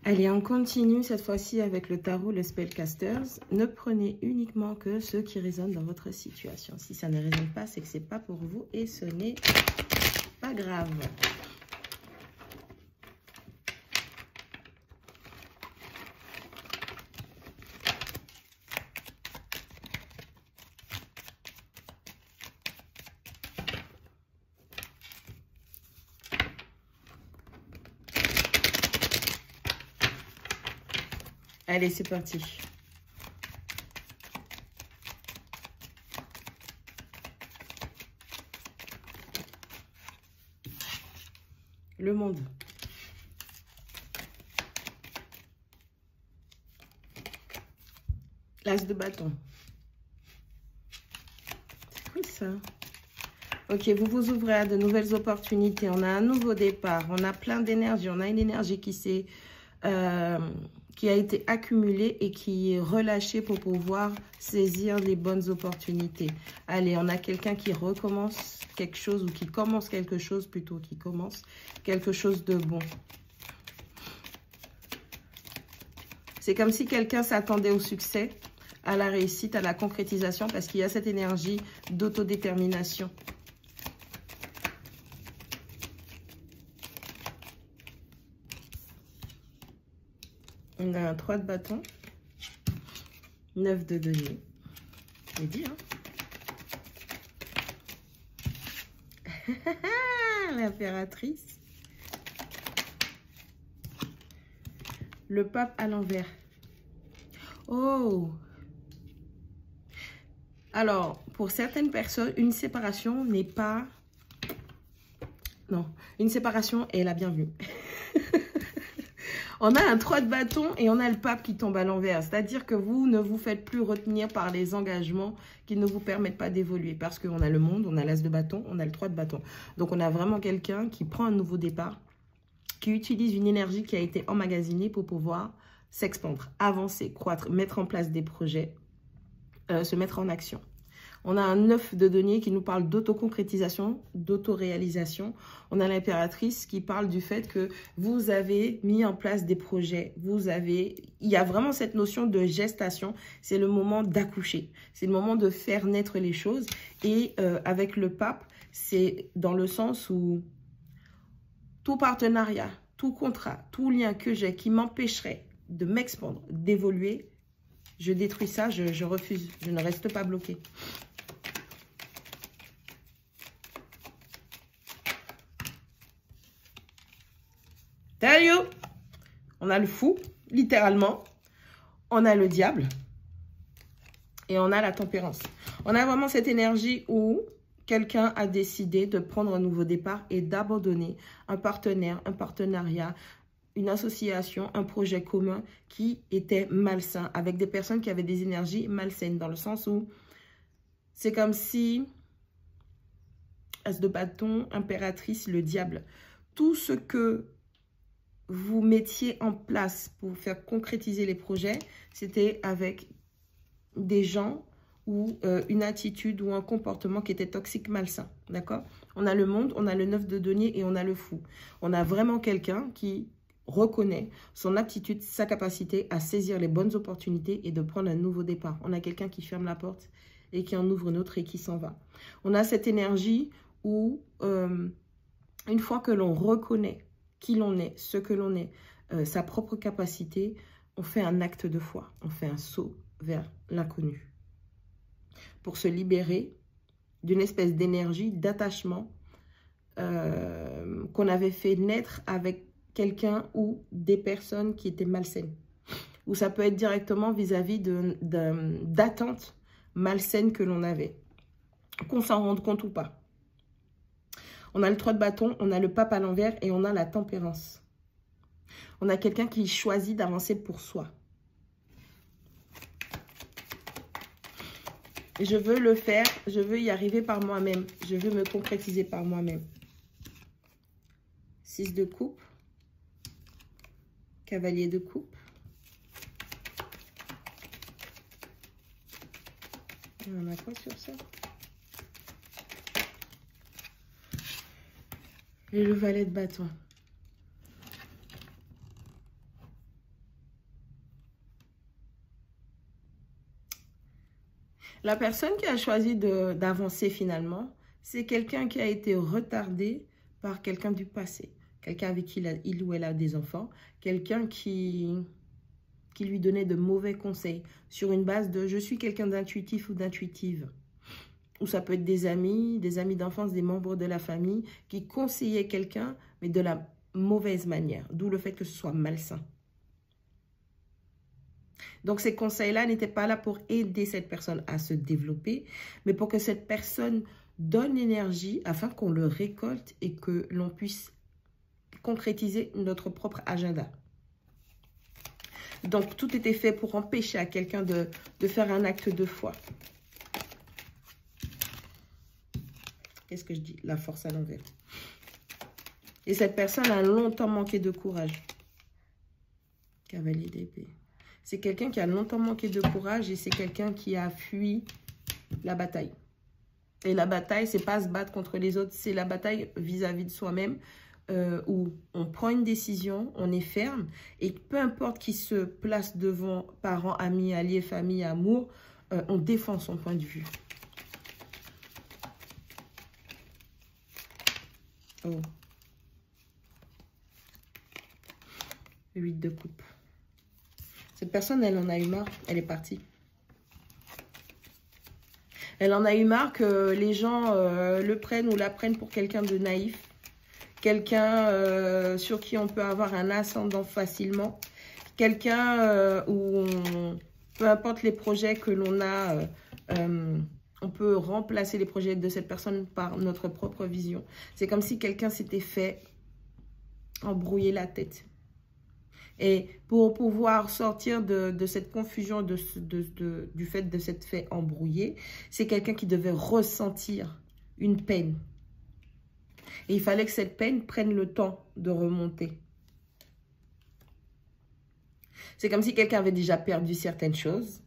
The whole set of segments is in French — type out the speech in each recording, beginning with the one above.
Allez, on continue cette fois-ci avec le tarot, le Spellcasters. Ne prenez uniquement que ceux qui résonnent dans votre situation. Si ça ne résonne pas, c'est que ce n'est pas pour vous et ce n'est pas grave. Allez, c'est parti. Le monde. L'as de bâton. C'est quoi ça? Ok, vous vous ouvrez à de nouvelles opportunités. On a un nouveau départ. On a plein d'énergie. On a une énergie qui a été accumulée et qui est relâchée pour pouvoir saisir les bonnes opportunités. Allez, on a quelqu'un qui recommence quelque chose ou qui commence quelque chose plutôt, qui commence quelque chose de bon. C'est comme si quelqu'un s'attendait au succès, à la réussite, à la concrétisation parce qu'il y a cette énergie d'autodétermination. On a un 3 de bâton, 9 de denier. J'ai dit, hein? L'impératrice. Le pape à l'envers. Oh! Alors, pour certaines personnes, une séparation n'est pas... Non, une séparation est la bienvenue. On a un 3 de bâton et on a le pape qui tombe à l'envers. C'est-à-dire que vous ne vous faites plus retenir par les engagements qui ne vous permettent pas d'évoluer. Parce qu'on a le monde, on a l'as de bâton, on a le 3 de bâton. Donc, on a vraiment quelqu'un qui prend un nouveau départ, qui utilise une énergie qui a été emmagasinée pour pouvoir s'expandre, avancer, croître, mettre en place des projets, se mettre en action. On a un 9 de denier qui nous parle d'autoconcrétisation, d'autoréalisation. On a l'impératrice qui parle du fait que vous avez mis en place des projets. Il y a vraiment cette notion de gestation. C'est le moment d'accoucher. C'est le moment de faire naître les choses. Et avec le pape, c'est dans le sens où tout partenariat, tout contrat, tout lien que j'ai qui m'empêcherait de m'expandre, d'évoluer, je détruis ça, je refuse. Je ne reste pas bloqué. Sérieux? On a le fou, littéralement. On a le diable. Et on a la tempérance. On a vraiment cette énergie où quelqu'un a décidé de prendre un nouveau départ et d'abandonner un partenaire, un partenariat, une association, un projet commun qui était malsain, avec des personnes qui avaient des énergies malsaines, dans le sens où c'est comme si, as de bâton, impératrice, le diable, tout ce que vous mettiez en place pour faire concrétiser les projets, c'était avec des gens ou une attitude ou un comportement qui était toxique, malsain, d'accord? On a le monde, on a le 9 de denier et on a le fou. On a vraiment quelqu'un qui reconnaît son aptitude, sa capacité à saisir les bonnes opportunités et de prendre un nouveau départ. On a quelqu'un qui ferme la porte et qui en ouvre une autre et qui s'en va. On a cette énergie où, une fois que l'on reconnaît qui l'on est, ce que l'on est, sa propre capacité, on fait un acte de foi, on fait un saut vers l'inconnu. Pour se libérer d'une espèce d'énergie, d'attachement qu'on avait fait naître avec quelqu'un ou des personnes qui étaient malsaines. Ou ça peut être directement vis-à-vis d'attentes malsaines que l'on avait. Qu'on s'en rende compte ou pas. On a le 3 de bâton, on a le pape à l'envers et on a la tempérance. On a quelqu'un qui choisit d'avancer pour soi. Je veux le faire, je veux y arriver par moi-même. Je veux me concrétiser par moi-même. 6 de coupe. Cavalier de coupe. On a quoi sur ça? Et le valet de bâton. La personne qui a choisi d'avancer finalement, c'est quelqu'un qui a été retardé par quelqu'un du passé. Quelqu'un avec qui il ou elle a des enfants. Quelqu'un qui lui donnait de mauvais conseils sur une base de « je suis quelqu'un d'intuitif ou d'intuitive ». Ou ça peut être des amis d'enfance, des membres de la famille qui conseillaient quelqu'un, mais de la mauvaise manière. D'où le fait que ce soit malsain. Donc, ces conseils-là n'étaient pas là pour aider cette personne à se développer, mais pour que cette personne donne l'énergie afin qu'on le récolte et que l'on puisse concrétiser notre propre agenda. Donc, tout était fait pour empêcher à quelqu'un de faire un acte de foi. Qu'est-ce que je dis? La force à l'envers. Et cette personne a longtemps manqué de courage. Cavalier d'épée. C'est quelqu'un qui a longtemps manqué de courage et c'est quelqu'un qui a fui la bataille. Et la bataille, c'est pas se battre contre les autres, c'est la bataille vis-à-vis de soi-même où on prend une décision, on est ferme et peu importe qui se place devant parents, amis, alliés, famille, amour, on défend son point de vue. Oh. 8 de coupe. Cette personne, elle en a eu marre, elle est partie. Elle en a eu marre que les gens le prennent ou la prennent pour quelqu'un de naïf. Quelqu'un sur qui on peut avoir un ascendant facilement. Quelqu'un où, peu importe les projets que l'on a, on peut remplacer les projets de cette personne par notre propre vision. C'est comme si quelqu'un s'était fait embrouiller la tête. Et pour pouvoir sortir de cette confusion, du fait de s'être fait embrouiller, c'est quelqu'un qui devait ressentir une peine. Et il fallait que cette peine prenne le temps de remonter. C'est comme si quelqu'un avait déjà perdu certaines choses,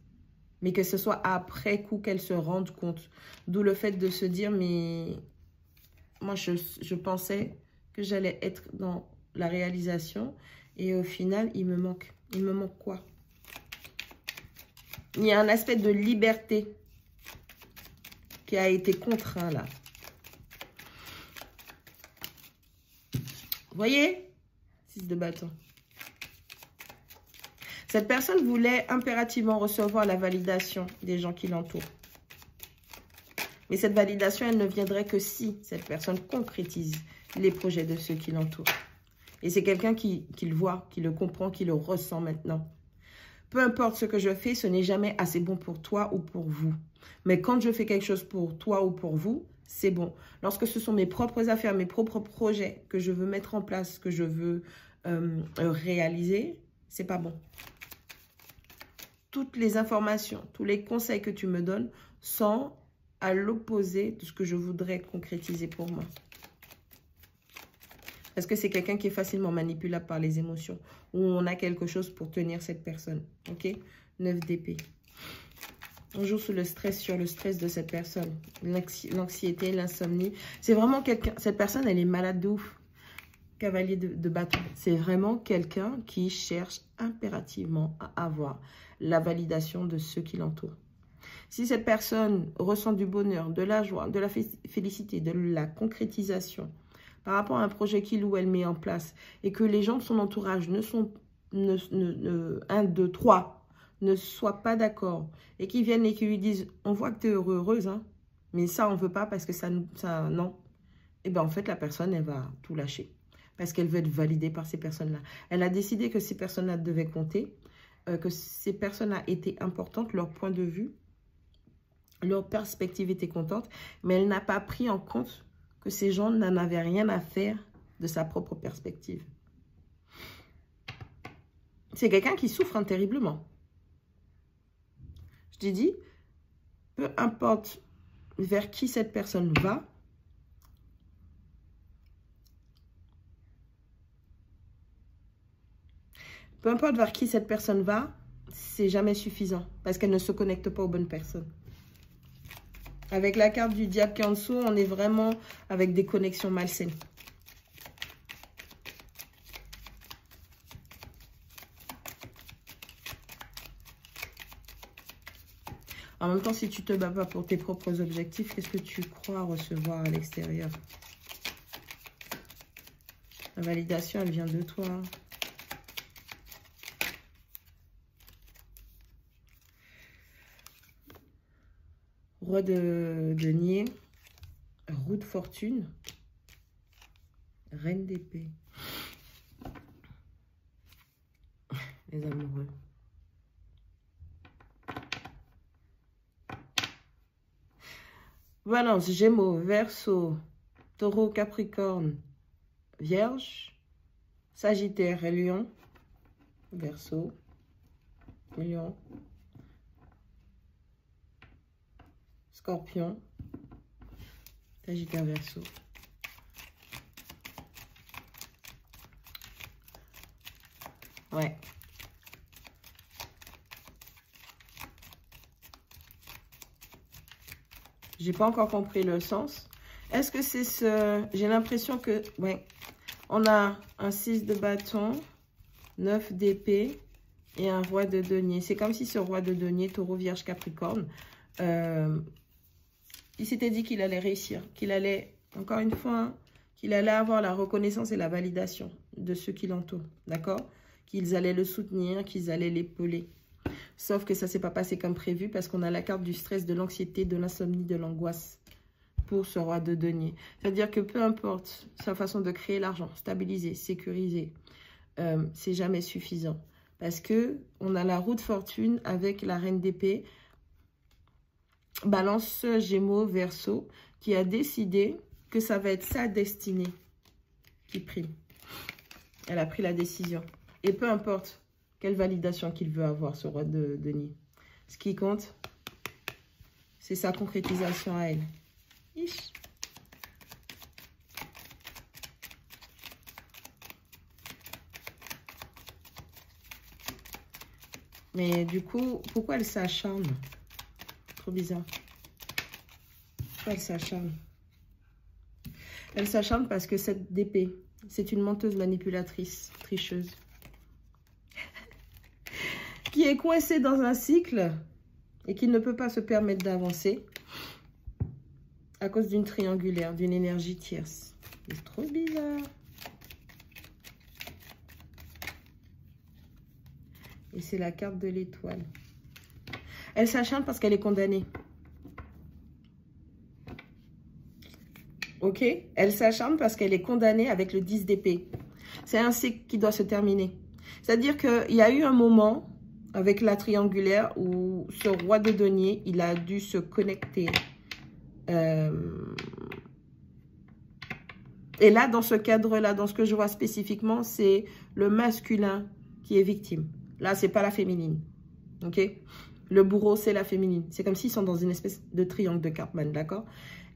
mais que ce soit après coup qu'elle se rende compte. D'où le fait de se dire, mais moi je pensais que j'allais être dans la réalisation et au final, il me manque. Il me manque quoi? Il y a un aspect de liberté qui a été contraint là. Vous voyez? 6 de bâton. Cette personne voulait impérativement recevoir la validation des gens qui l'entourent. Mais cette validation, elle ne viendrait que si cette personne concrétise les projets de ceux qui l'entourent. Et c'est quelqu'un qui le voit, qui le comprend, qui le ressent maintenant. Peu importe ce que je fais, ce n'est jamais assez bon pour toi ou pour vous. Mais quand je fais quelque chose pour toi ou pour vous, c'est bon. Lorsque ce sont mes propres affaires, mes propres projets que je veux mettre en place, que je veux réaliser, c'est pas bon. Toutes les informations, tous les conseils que tu me donnes sont à l'opposé de ce que je voudrais concrétiser pour moi. Parce que c'est quelqu'un qui est facilement manipulable par les émotions. Ou on a quelque chose pour tenir cette personne. Ok? 9 d'épée. On joue sur le stress de cette personne. L'anxiété, l'insomnie. C'est vraiment quelqu'un... Cette personne, elle est malade de ouf. Cavalier de bâton. C'est vraiment quelqu'un qui cherche impérativement à avoir la validation de ceux qui l'entourent. Si cette personne ressent du bonheur, de la joie, de la félicité, de la concrétisation par rapport à un projet qu'il ou elle met en place et que les gens de son entourage ne soient pas d'accord et qu'ils viennent et qu'ils lui disent « on voit que tu es heureuse, hein, mais ça, on ne veut pas parce que ça non ». Et bien, en fait, la personne, elle va tout lâcher parce qu'elle veut être validée par ces personnes-là. Elle a décidé que ces personnes-là devaient compter, que ces personnes-là étaient importantes, leur point de vue, leur perspective était contente, mais elle n'a pas pris en compte que ces gens n'en avaient rien à faire de sa propre perspective. C'est quelqu'un qui souffre terriblement. Je t'ai dit, peu importe vers qui cette personne va, peu importe vers qui cette personne va, c'est jamais suffisant parce qu'elle ne se connecte pas aux bonnes personnes. Avec la carte du diable qui est en dessous, on est vraiment avec des connexions malsaines. En même temps, si tu te bats pas pour tes propres objectifs, qu'est-ce que tu crois recevoir à l'extérieur? La validation, elle vient de toi. Roi de denier, roue de fortune, reine d'épée. Les amoureux. Balance, Gémeaux, Verseau, Taureau, Capricorne, Vierge, Sagittaire et Lion. Verseau, Lion, Scorpion, Sagittaire, Verseau. Ouais. J'ai pas encore compris le sens. Est-ce que c'est ce... J'ai l'impression que... Ouais. On a un 6 de bâton, 9 d'épée et un roi de denier. C'est comme si ce roi de denier, Taureau, Vierge, Capricorne, il s'était dit qu'il allait réussir, qu'il allait, encore une fois, hein, qu'il allait avoir la reconnaissance et la validation de ceux qui l'entourent, d'accord? Qu'ils allaient le soutenir, qu'ils allaient l'épauler. Sauf que ça ne s'est pas passé comme prévu parce qu'on a la carte du stress, de l'anxiété, de l'insomnie, de l'angoisse pour ce roi de denier. C'est-à-dire que peu importe sa façon de créer l'argent, stabiliser, sécuriser, c'est jamais suffisant. Parce que on a la roue de fortune avec la reine d'épée, Balance, Gémeaux, Verseau, qui a décidé que ça va être sa destinée qui prime. Elle a pris la décision. Et peu importe quelle validation qu'il veut avoir, ce roi de denier. Ce qui compte, c'est sa concrétisation à elle. Ish. Mais du coup, pourquoi elle s'acharne? Trop bizarre. Pourquoi elle s'acharne? Elle s'acharne parce que cette d'épée, c'est une menteuse manipulatrice, tricheuse, qui est coincée dans un cycle et qui ne peut pas se permettre d'avancer à cause d'une triangulaire, d'une énergie tierce. C'est trop bizarre. Et c'est la carte de l'étoile. Elle s'acharne parce qu'elle est condamnée. Ok? Elle s'acharne parce qu'elle est condamnée avec le 10 d'épée. C'est un cycle qui doit se terminer. C'est-à-dire qu'il y a eu un moment avec la triangulaire où ce roi de denier, il a dû se connecter. Et là, dans ce cadre-là, dans ce que je vois spécifiquement, c'est le masculin qui est victime. Là, c'est pas la féminine. Ok? Le bourreau, c'est la féminine. C'est comme s'ils sont dans une espèce de triangle de Karpman, d'accord?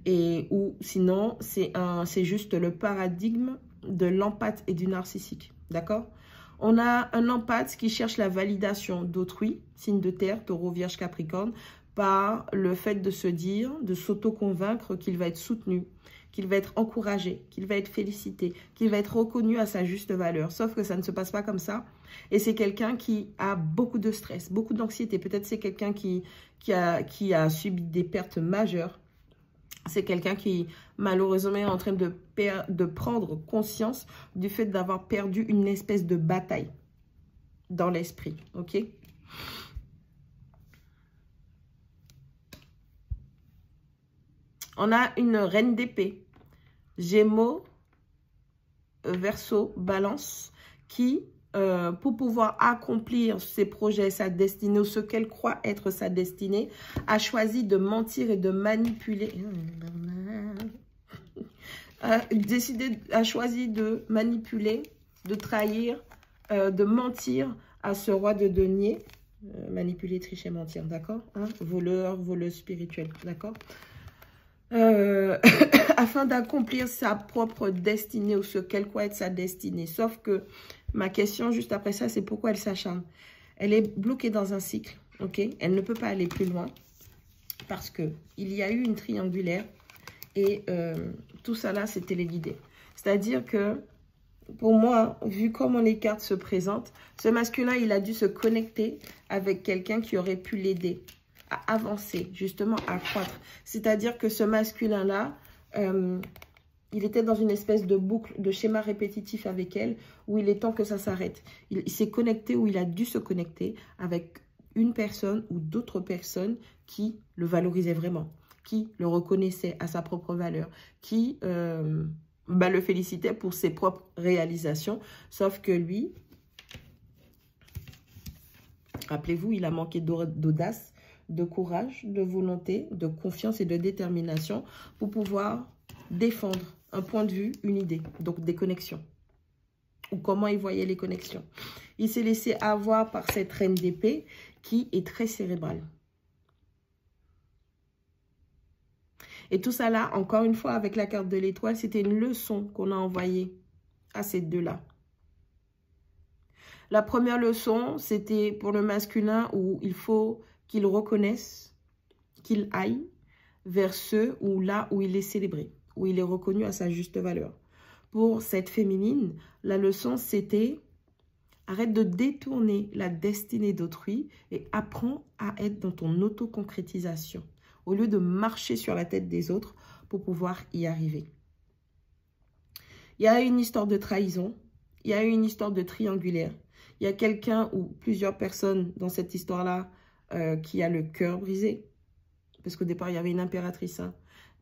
Et ou sinon, c'est juste le paradigme de l'empathe et du narcissique, d'accord? On a un empathe qui cherche la validation d'autrui, signe de terre, Taureau, Vierge, Capricorne, par le fait de se dire, de s'auto-convaincre qu'il va être soutenu, qu'il va être encouragé, qu'il va être félicité, qu'il va être reconnu à sa juste valeur. Sauf que ça ne se passe pas comme ça. Et c'est quelqu'un qui a beaucoup de stress, beaucoup d'anxiété. Peut-être c'est quelqu'un qui a subi des pertes majeures. C'est quelqu'un qui, malheureusement, est en train de prendre conscience du fait d'avoir perdu une espèce de bataille dans l'esprit. Ok? On a une reine d'épée, Gémeaux, Verseau, Balance, qui, pour pouvoir accomplir ses projets, sa destinée, ou ce qu'elle croit être sa destinée, a choisi de mentir et de manipuler. A choisi de manipuler, de trahir, de mentir à ce roi de denier. Manipuler, tricher, mentir, d'accord, hein? Voleur, voleuse spirituelle, d'accord, afin d'accomplir sa propre destinée ou ce qu'elle croit être sa destinée. Sauf que ma question juste après ça, c'est pourquoi elle s'acharne. Elle est bloquée dans un cycle, ok? Elle ne peut pas aller plus loin parce que il y a eu une triangulaire et tout ça là, c'est téléguidé. C'est-à-dire que pour moi, vu comment les cartes se présentent, ce masculin, il a dû se connecter avec quelqu'un qui aurait pu l'aider à avancer, justement à croître. C'est-à-dire que ce masculin-là, il était dans une espèce de boucle, de schéma répétitif avec elle, où il est temps que ça s'arrête. Il s'est connecté, où il a dû se connecter avec une personne ou d'autres personnes qui le valorisaient vraiment, qui le reconnaissaient à sa propre valeur, qui le félicitaient pour ses propres réalisations. Sauf que lui, rappelez-vous, il a manqué d'audace, de courage, de volonté, de confiance et de détermination pour pouvoir défendre un point de vue, une idée, donc des connexions. Ou comment il voyait les connexions. Il s'est laissé avoir par cette reine d'épée qui est très cérébrale. Et tout ça là, encore une fois, avec la carte de l'étoile, c'était une leçon qu'on a envoyée à ces deux-là. La première leçon, c'était pour le masculin où il faut qu'il reconnaisse, qu'il aille vers ceux où là où il est célébré, où il est reconnu à sa juste valeur. Pour cette féminine, la leçon, c'était arrête de détourner la destinée d'autrui et apprends à être dans ton autoconcrétisation au lieu de marcher sur la tête des autres pour pouvoir y arriver. Il y a une histoire de trahison, il y a une histoire de triangulaire. Il y a quelqu'un ou plusieurs personnes dans cette histoire-là qui a le cœur brisé. Parce qu'au départ, il y avait une impératrice. Hein,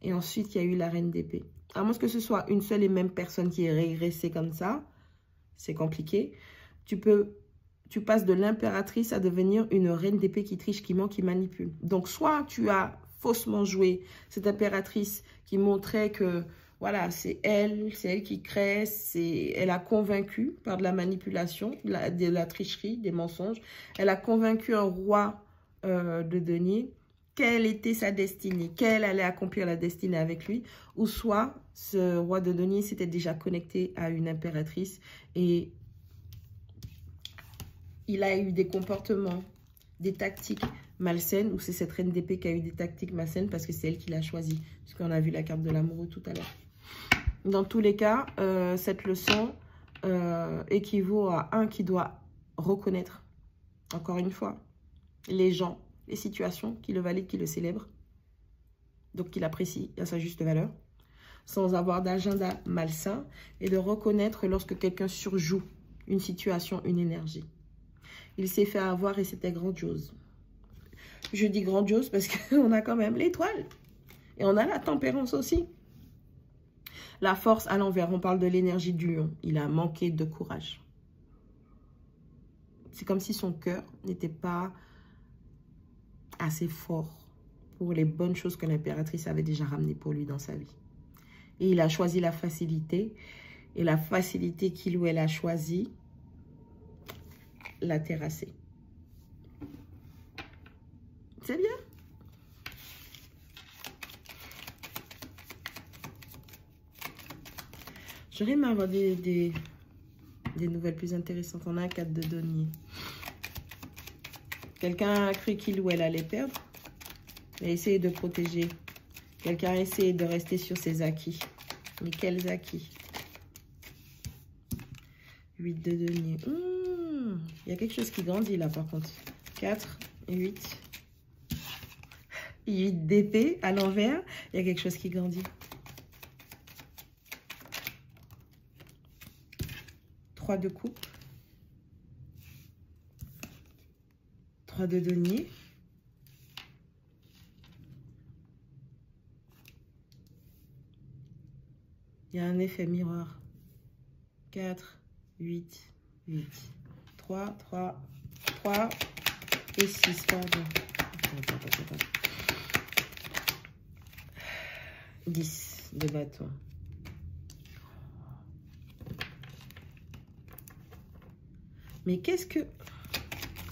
et ensuite, il y a eu la reine d'épée. À moins que ce soit une seule et même personne qui est régressée comme ça, c'est compliqué. Tu passes de l'impératrice à devenir une reine d'épée qui triche, qui ment, qui manipule. Donc, soit tu as faussement joué cette impératrice qui montrait que voilà, c'est elle qui crée, elle a convaincu par de la manipulation, de la tricherie, des mensonges. Elle a convaincu un roi de denier quelle était sa destinée, qu'elle allait accomplir la destinée avec lui. Ou soit ce roi de denier s'était déjà connecté à une impératrice et il a eu des comportements, des tactiques malsaines, ou c'est cette reine d'épée qui a eu des tactiques malsaines parce que c'est elle qui l'a choisi. Parce qu'on a vu la carte de l'amoureux tout à l'heure. Dans tous les cas, cette leçon équivaut à un qui doit reconnaître, encore une fois, les gens, les situations qui le valident, qui le célèbrent, donc qui l'apprécient à sa juste valeur, sans avoir d'agenda malsain, et de reconnaître lorsque quelqu'un surjoue une situation, une énergie. Il s'est fait avoir et c'était grandiose. Je dis grandiose parce qu'on a quand même l'étoile. Et on a la tempérance aussi. La force à l'envers, on parle de l'énergie du lion. Il a manqué de courage. C'est comme si son cœur n'était pas assez fort pour les bonnes choses que l'impératrice avait déjà ramenées pour lui dans sa vie. Et il a choisi la facilité. Et la facilité qu'il ou elle a choisie l'a terrassé. C'est bien. J'aurais aimé avoir des nouvelles plus intéressantes. On a un 4 de denier. Quelqu'un a cru qu'il ou elle allait perdre. Et essayer de protéger. Quelqu'un a essayé de rester sur ses acquis. Mais quels acquis? 8 de denier. Il y a quelque chose qui grandit là par contre. 4 et 8. 8 d'épée à l'envers. Il y a quelque chose qui grandit. 3 de coupe. 3 de denier. Il y a un effet miroir. 4, 8, 8. 3, 3, 3 et 6, pardon. 10 de bâton. Mais qu'est-ce que...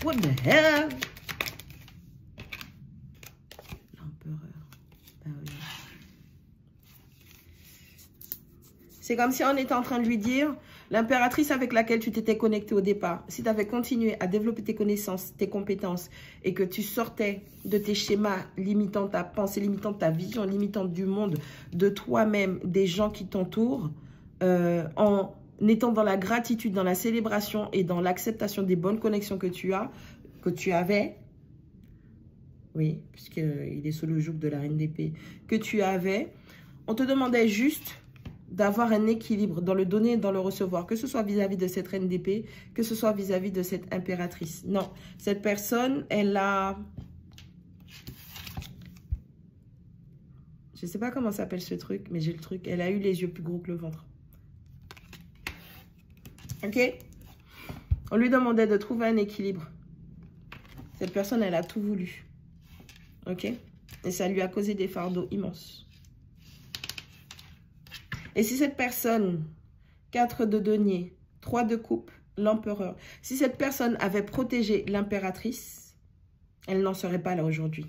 What the hell? L'empereur. Ah oui. C'est comme si on était en train de lui dire, l'impératrice avec laquelle tu t'étais connecté au départ, si tu avais continué à développer tes connaissances, tes compétences, et que tu sortais de tes schémas limitants, ta pensée limitante, ta vision limitante du monde, de toi-même, des gens qui t'entourent, en étant dans la gratitude, dans la célébration et dans l'acceptation des bonnes connexions que tu avais, oui, puisqu'il est sous le joug de la reine d'épée, que tu avais. On te demandait juste d'avoir un équilibre dans le donner et dans le recevoir, que ce soit vis-à-vis de cette reine d'épée, que ce soit vis-à-vis de cette impératrice. Non, cette personne, elle a... Je ne sais pas comment s'appelle ce truc, mais j'ai le truc. Elle a eu les yeux plus gros que le ventre. Ok? On lui demandait de trouver un équilibre. Cette personne, elle a tout voulu. Ok? Et ça lui a causé des fardeaux immenses. Et si cette personne, 4 de denier, 3 de coupe, l'empereur, si cette personne avait protégé l'impératrice, elle n'en serait pas là aujourd'hui.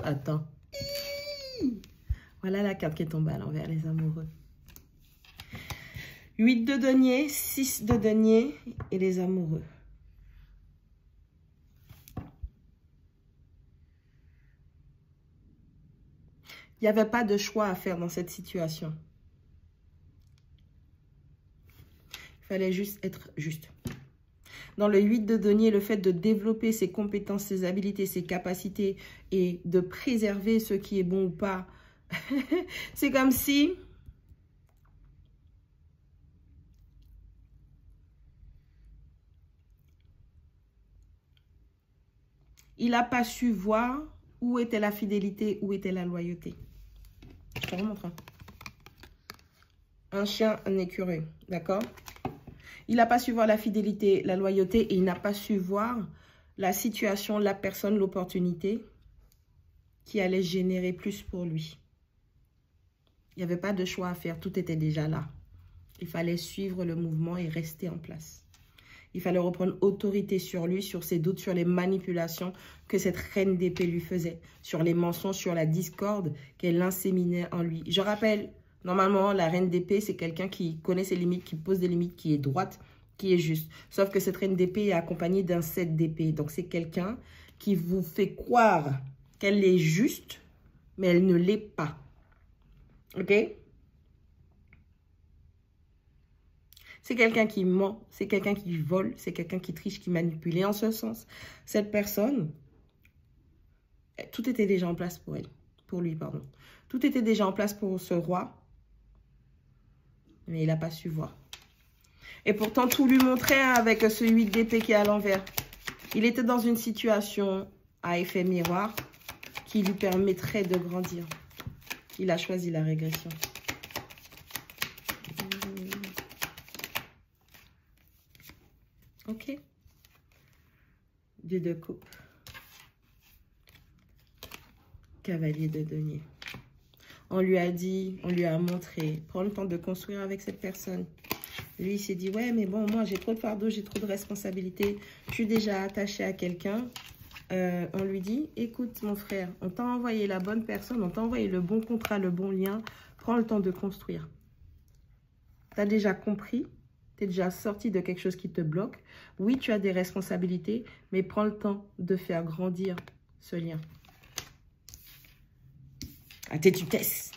Attends. Voilà la carte qui est tombée à l'envers, les amoureux. 8 de denier, 6 de denier et les amoureux. Il n'y avait pas de choix à faire dans cette situation. Il fallait juste être juste. Dans le 8 de denier, le fait de développer ses compétences, ses habilités, ses capacités et de préserver ce qui est bon ou pas, c'est comme si... il n'a pas su voir où était la fidélité, où était la loyauté. Je te remontre. Un chien, un écureuil, d'accord? Il n'a pas su voir la fidélité, la loyauté et il n'a pas su voir la situation, la personne, l'opportunité qui allait générer plus pour lui. Il n'y avait pas de choix à faire, tout était déjà là. Il fallait suivre le mouvement et rester en place. Il fallait reprendre autorité sur lui, sur ses doutes, sur les manipulations que cette reine d'épée lui faisait, sur les mensonges, sur la discorde qu'elle inséminait en lui. Je rappelle, normalement, la reine d'épée, c'est quelqu'un qui connaît ses limites, qui pose des limites, qui est droite, qui est juste. Sauf que cette reine d'épée est accompagnée d'un 7 d'épée. Donc, c'est quelqu'un qui vous fait croire qu'elle est juste, mais elle ne l'est pas. OK? C'est quelqu'un qui ment, c'est quelqu'un qui vole, c'est quelqu'un qui triche, qui manipule. Et en ce sens, cette personne, tout était déjà en place pour elle, pour lui, pardon. Tout était déjà en place pour ce roi, mais il n'a pas su voir. Et pourtant, tout lui montrait avec ce 8 d'épée qui est à l'envers. Il était dans une situation à effet miroir qui lui permettrait de grandir. Il a choisi la régression. Ok. Dieu de coupe. Cavalier de denier. On lui a dit, on lui a montré, prends le temps de construire avec cette personne. Lui, il s'est dit, ouais, mais bon, moi, j'ai trop de fardeau, j'ai trop de responsabilités. Je suis déjà attaché à quelqu'un. On lui dit, écoute, mon frère, on t'a envoyé la bonne personne, on t'a envoyé le bon contrat, le bon lien. Prends le temps de construire. Tu as déjà compris. Tu es déjà sorti de quelque chose qui te bloque. Oui, tu as des responsabilités, mais prends le temps de faire grandir ce lien. À tête vitesse.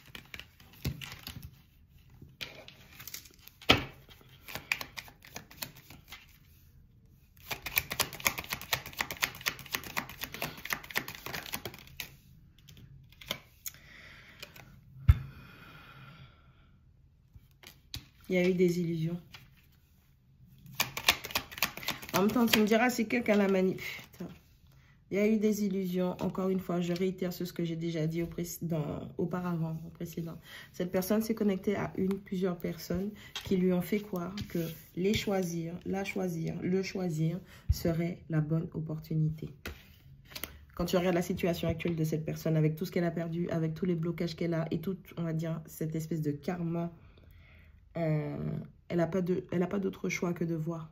Il y a eu des illusions. En même temps, tu me diras, c'est quelqu'un la manipule. Il y a eu des illusions. Encore une fois, je réitère ce que j'ai déjà dit auparavant, au précédent. Cette personne s'est connectée à plusieurs personnes qui lui ont fait croire que les choisir, la choisir, le choisir serait la bonne opportunité. Quand tu regardes la situation actuelle de cette personne, avec tout ce qu'elle a perdu, avec tous les blocages qu'elle a et tout, on va dire, cette espèce de karma, elle n'a pas d'autre choix que de voir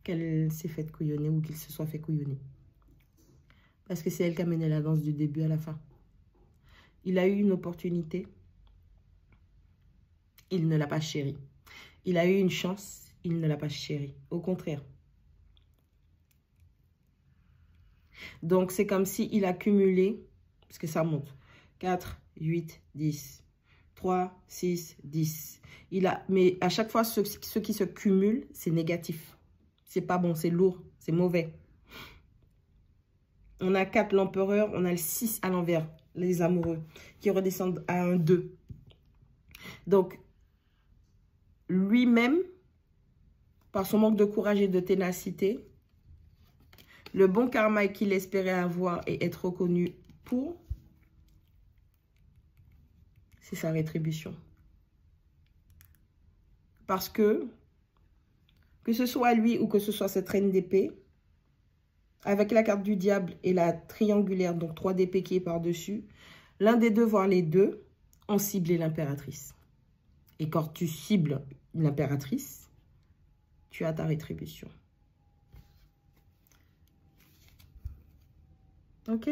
qu'elle s'est faite couillonner ou qu'il se soit fait couillonner. Parce que c'est elle qui a mené la danse du début à la fin. Il a eu une opportunité. Il ne l'a pas chérie. Il a eu une chance. Il ne l'a pas chérie. Au contraire. Donc, c'est comme s'il a cumulé, parce que ça monte, 4, 8, 10. 3, 6, 10. Mais à chaque fois, ce qui se cumule, c'est négatif. C'est pas bon, c'est lourd, c'est mauvais. On a 4 l'empereur, on a le 6 à l'envers, les amoureux, qui redescendent à un 2. Donc, lui-même, par son manque de courage et de ténacité, le bon karma qu'il espérait avoir et être reconnu pour, c'est sa rétribution. Parce que ce soit lui ou que ce soit cette reine d'épée, avec la carte du diable et la triangulaire, donc 3 d'épée qui est par-dessus, l'un des deux, voire les deux, ont ciblé l'impératrice. Et quand tu cibles l'impératrice, tu as ta rétribution. Ok?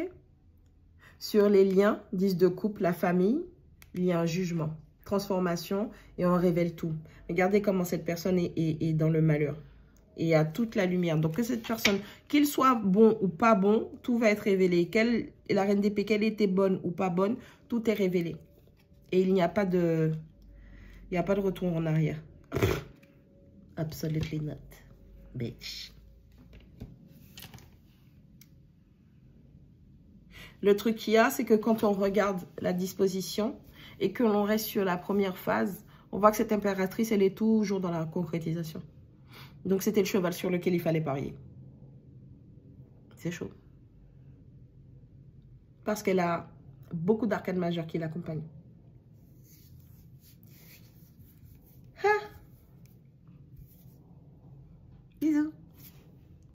Sur les liens, 10 de couple, la famille, il y a un jugement, transformation et on révèle tout. Regardez comment cette personne est dans le malheur. Et il y a toute la lumière. Donc que cette personne, qu'il soit bon ou pas bon, tout va être révélé. La reine d'épée, qu'elle était bonne ou pas bonne, tout est révélé. Et il n'y a pas de retour en arrière. Absolutely not, bitch. Le truc qu'il y a, c'est que quand on regarde la disposition et que l'on reste sur la première phase, on voit que cette impératrice, elle est toujours dans la concrétisation. Donc, c'était le cheval sur lequel il fallait parier. C'est chaud. Parce qu'elle a beaucoup d'arcades majeures qui l'accompagnent.